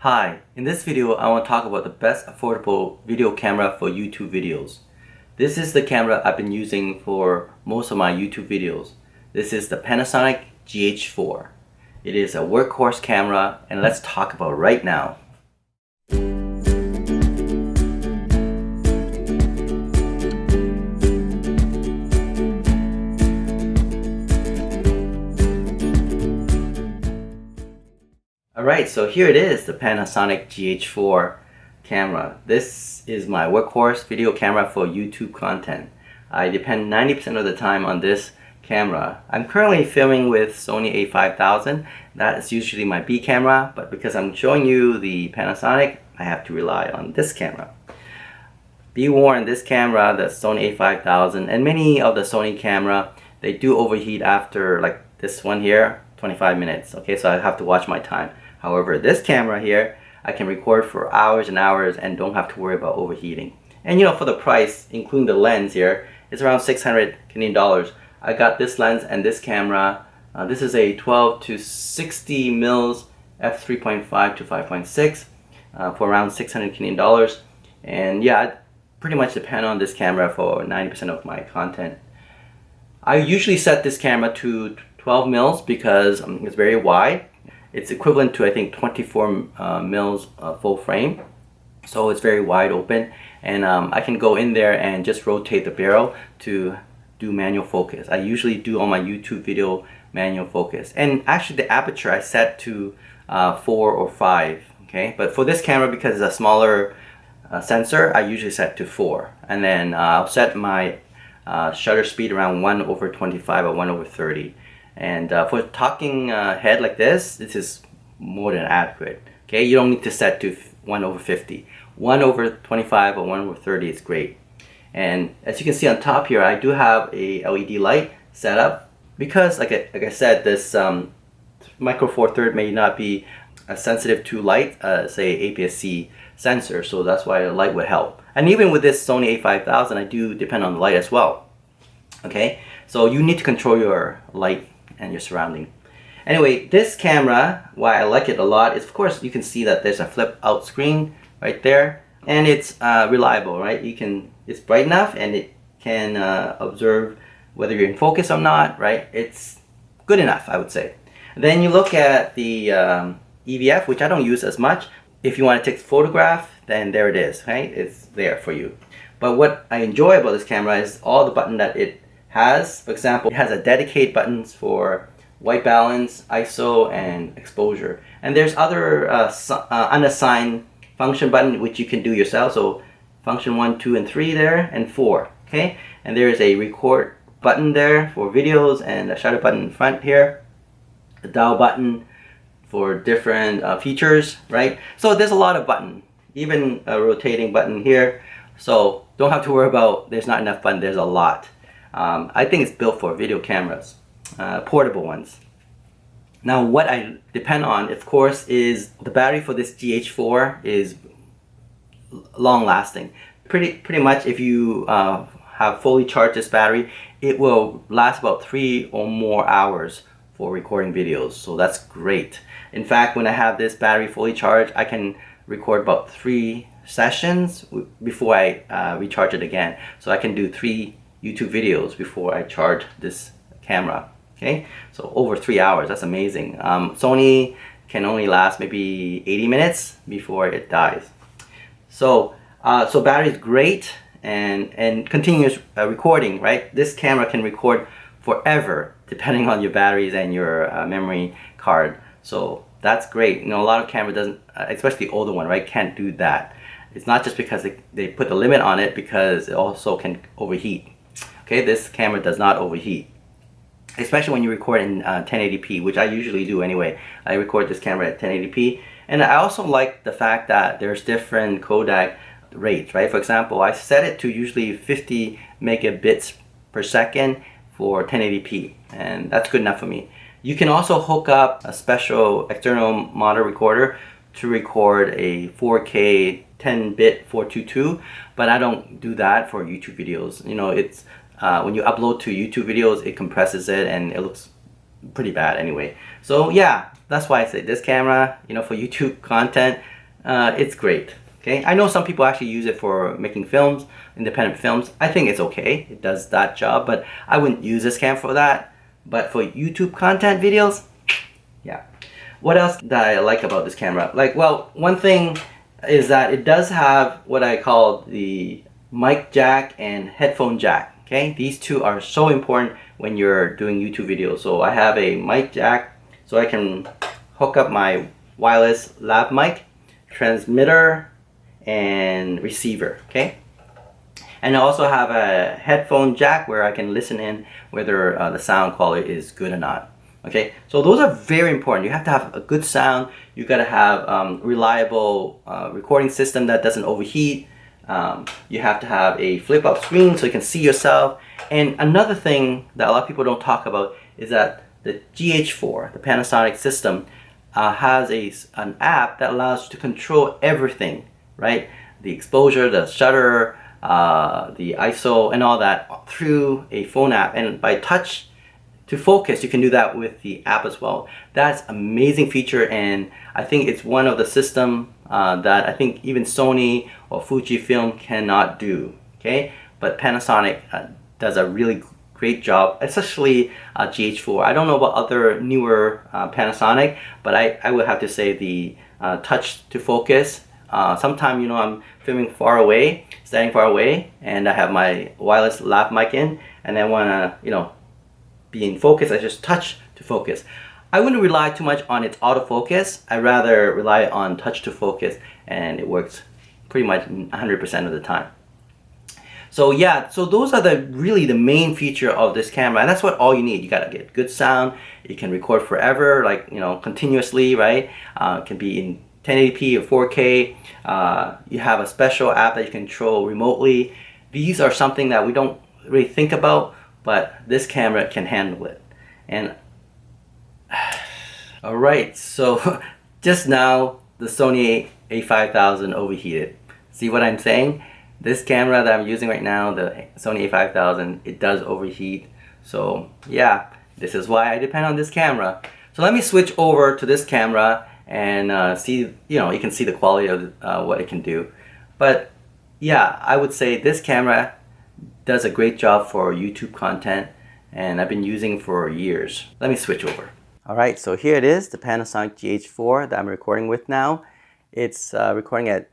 Hi, in this video I want to talk about the best affordable video camera for YouTube videos. This is the camera I've been using for most of my YouTube videos. This is the Panasonic GH4. It is a workhorse camera, and let's talk about it right now. Alright, so here it is, the Panasonic GH4 camera. This is my workhorse video camera for YouTube content. I depend 90% of the time on this camera. I'm currently filming with Sony a5000. That is usually my B camera, but because I'm showing you the Panasonic, I have to rely on this camera. Be warned, this camera, the Sony a5000, and many of the Sony camera, they do overheat after, like this one here, 25 minutes. Okay, so I have to watch my time. However, this camera here, I can record for hours and hours and don't have to worry about overheating. And you know, for the price, including the lens here, it's around 600 Canadian dollars. I got this lens and this camera. This is a 12 to 60 mils f3.5 to 5.6 for around 600 Canadian dollars. And yeah, I pretty much depend on this camera for 90% of my content. I usually set this camera to 12 mils because it's very wide. It's equivalent to, I think, 24 mils full frame. So it's very wide open, and I can go in there and just rotate the barrel to do manual focus. I usually do on my YouTube video manual focus. And actually the aperture I set to 4 or 5, okay? But for this camera, because it's a smaller sensor, I usually set to 4. And then I'll set my shutter speed around 1/25 or 1/30. And for talking head like this is more than adequate. Okay, you don't need to set to 1/50. 1/25 or 1/30 is great. And as you can see on top here, I do have a LED light set up because, like I said, this Micro Four Third may not be as sensitive to light as a APS-C sensor, so that's why a light would help. And even with this Sony a5000, I do depend on the light as well. Okay, so you need to control your light and your surrounding. Anyway, this camera, why I like it a lot is, of course, you can see that there's a flip out screen right there, and it's reliable, right? It's bright enough and it can observe whether you're in focus or not, right? It's good enough, I would say. Then you look at the EVF, which I don't use as much. If you want to take a photograph, then there it is, right? It's there for you. But what I enjoy about this camera is all the buttons that it has. For example, it has a dedicated buttons for white balance, ISO, and exposure. And there's other unassigned function button which you can do yourself. So function 1, 2, and 3 there, and 4. Okay, and there is a record button there for videos, and a shutter button in front here. The dial button for different features, right? So there's a lot of button, even a rotating button here. So don't have to worry about there's not enough button. There's a lot. I think it's built for video cameras, portable ones. Now what I depend on, of course, is the battery for this GH4 is long lasting. Pretty much if you have fully charged this battery, it will last about 3 or more hours for recording videos. So that's great. In fact, when I have this battery fully charged, I can record about 3 sessions before I recharge it again. So I can do 3 YouTube videos before I charge this camera. Okay, so over 3 hours. That's amazing. Sony can only last maybe 80 minutes before it dies. So battery is great, and continuous recording, right? This camera can record forever depending on your batteries and your memory card. So that's great. You know, a lot of camera doesn't, especially the older one, right, can't do that. It's not just because they put the limit on it, because it also can overheat. Okay, this camera does not overheat, especially when you record in 1080p, which I usually do anyway. I record this camera at 1080p, and I also like the fact that there's different codec rates, right? For example, I set it to usually 50 megabits per second for 1080p, and that's good enough for me. You can also hook up a special external monitor recorder to record a 4K 10-bit 422, but I don't do that for YouTube videos. You know, it's when you upload to YouTube videos, it compresses it and it looks pretty bad anyway. So yeah, that's why I say this camera, you know, for YouTube content, it's great. Okay, I know some people actually use it for making films, independent films. I think it's okay. It does that job, but I wouldn't use this cam for that. But for YouTube content videos, yeah. What else that I like about this camera? Like, well, one thing is that it does have what I call the mic jack and headphone jack. Okay, these two are so important when you're doing YouTube videos. So I have a mic jack so I can hook up my wireless lav mic, transmitter, and receiver. Okay, and I also have a headphone jack where I can listen in whether the sound quality is good or not. Okay, so those are very important. You have to have a good sound. You got to have reliable recording system that doesn't overheat. You have to have a flip up screen so you can see yourself. And another thing that a lot of people don't talk about is that the GH4, the Panasonic system, has an app that allows you to control everything, right? The exposure, the shutter, the ISO, and all that through a phone app. And by touch to focus, you can do that with the app as well. That's an amazing feature, and I think it's one of the system that I think even Sony or Fujifilm cannot do. Okay, but Panasonic does a really great job, especially GH4. I don't know about other newer Panasonic, but I would have to say the touch to focus. Sometimes, you know, I'm filming far away, standing far away, and I have my wireless lav mic in, and I want to, you know, be in focus. I just touch to focus. I wouldn't rely too much on its autofocus. I rather rely on touch to focus, and it works pretty much 100% of the time. So yeah, so those are really the main feature of this camera, and that's what all you need. You gotta get good sound. You can record forever, like, you know, continuously, right? It can be in 1080p or 4K. You have a special app that you control remotely. These are something that we don't really think about, but this camera can handle it. And all right, so just now the Sony a5000 overheated. See what I'm saying? This camera that I'm using right now, the Sony a5000, it does overheat. So yeah, this is why I depend on this camera. So let me switch over to this camera and see, you know, you can see the quality of what it can do. But yeah, I would say this camera does a great job for YouTube content, and I've been using for years. Let me switch over. Alright, so here it is, the Panasonic GH4 that I'm recording with now. It's recording at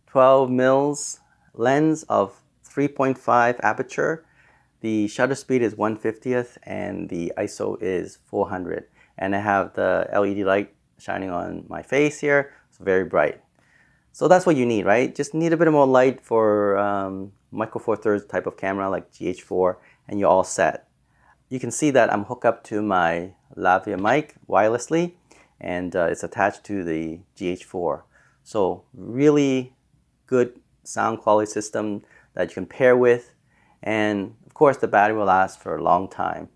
12 mils lens of 3.5 aperture. The shutter speed is 1/50th and the ISO is 400. And I have the LED light shining on my face here. It's very bright. So that's what you need, right? Just need a bit more light for Micro Four Thirds type of camera like GH4, and you're all set. You can see that I'm hooked up to my lavalier mic wirelessly, and it's attached to the GH4. So really good sound quality system that you can pair with, and of course the battery will last for a long time.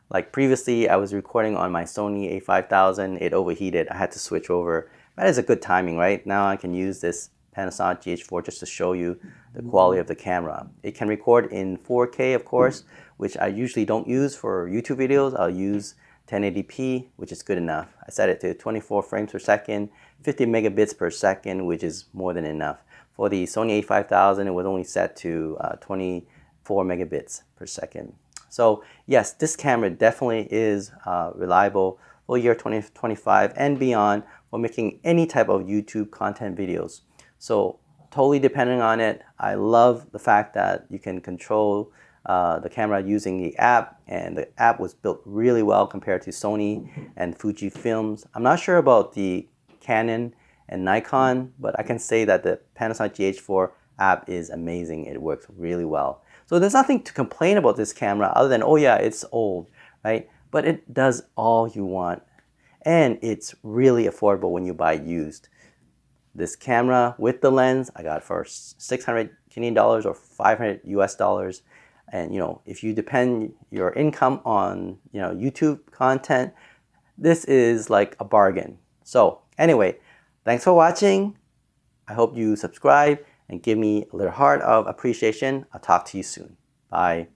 Like previously, I was recording on my Sony a5000, it overheated, I had to switch over. That is a good timing, right? Now I can use this Panasonic GH4 just to show you the quality of the camera. It can record in 4K, of course, which I usually don't use for YouTube videos. I'll use 1080p, which is good enough. I set it to 24 frames per second, 50 megabits per second, which is more than enough. For the Sony a5000, it was only set to 24 megabits per second. So yes, this camera definitely is reliable for year 2025 and beyond for making any type of YouTube content videos. So totally depending on it. I love the fact that you can control the camera using the app, and the app was built really well compared to Sony and Fujifilms. I'm not sure about the Canon and Nikon, but I can say that the Panasonic GH4 app is amazing. It works really well. So there's nothing to complain about this camera other than, oh yeah, it's old, right? But it does all you want, and it's really affordable when you buy used. This camera with the lens, I got for 600 Canadian dollars or 500 US dollars. And you know, if you depend your income on, you know, YouTube content, this is like a bargain. So anyway, thanks for watching. I hope you subscribe and give me a little heart of appreciation. I'll talk to you soon. Bye.